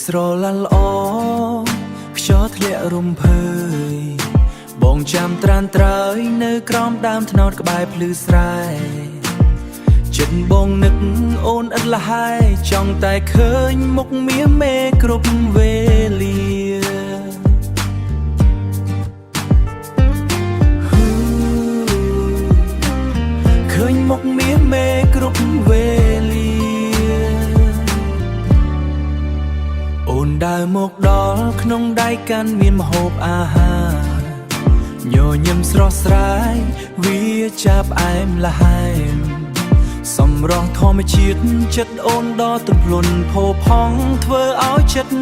ស្រឡាល់អខ្យល់ធ្លាក់រំភើយបងចាំត្រានត្រើយនៅក្រោមដើមត្នោតក្បែរភ្លឺស្រែចិត្តបងនឹកអូនឥតលហើយចង់តែឃើញមុខមាសមេគ្រប់វេលាឃើញមុខមាសមេគ្រប់វេលាអូនដើរមកដល់ក្នុងដៃកាន់មានម្ហូបអាហារញញឹមស្រស់ស្រាយវាចាប់ផ្អែមល្ហែមសម្រស់ធម្មជាតិចិត្តអូនដល់ទម្លន់ផូរផង់ធ្វើឲ្យចិត្ត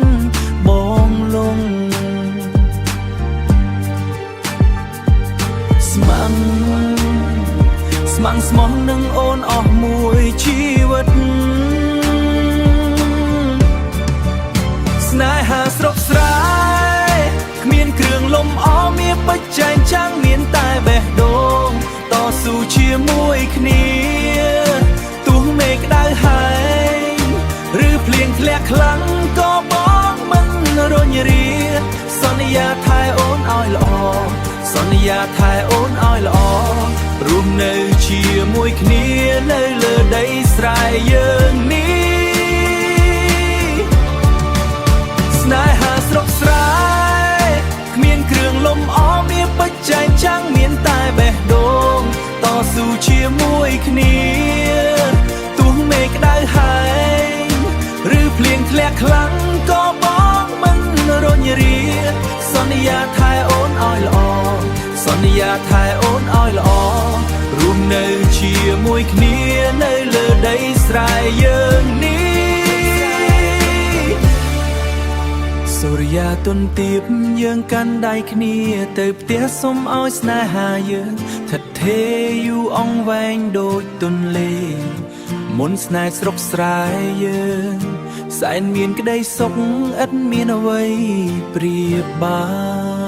បងលងស្មងស្មោះនឹងអូនអស់មួយជីវិតស្នេហាស្រុកស្រែគ្មានគ្រឿងលំអមានបច្ចេកចាំងមានតែបេះដូងតស៊ូជាមួយគ្នាទោះមេក្តៅហើយឬភ្លៀងធ្លាក់ខ្លាំងក៏បងមិនរញរាសន្យាថែអូនឲ្យល្អសន្យាថែអូនឲ្យល្អរស់នៅជាមួយគ្នានៅលើដីស្រែយើងនេះស្នេហាស្រុកស្រែគ្មានគ្រឿងលំអមានបច្ចេកចាំងមានតែបេះដូងតស៊ូជាមួយគ្នាទោះមេក្តៅហើយឬភ្លៀងធ្លាក់ខ្លាំងក៏បងមិនរញរាសន្យាថែអូនឲ្យល្អសន្យាថែអូនឲ្យល្អរួមនៅជាមួយគ្នានៅលើដីស្រែយើងនេះសូរិយាទុនទាបយើងកាន់ដៃគ្នាទៅផ្ទះសុំឲ្យស្នេហាយើងថិតថេរយូរអង្វែងដូចទុនលេមុនស្នេហ៍ស្រុកស្រែយើងសែនមានក្តីសុខឥតមានអ្វីប្រៀបបាន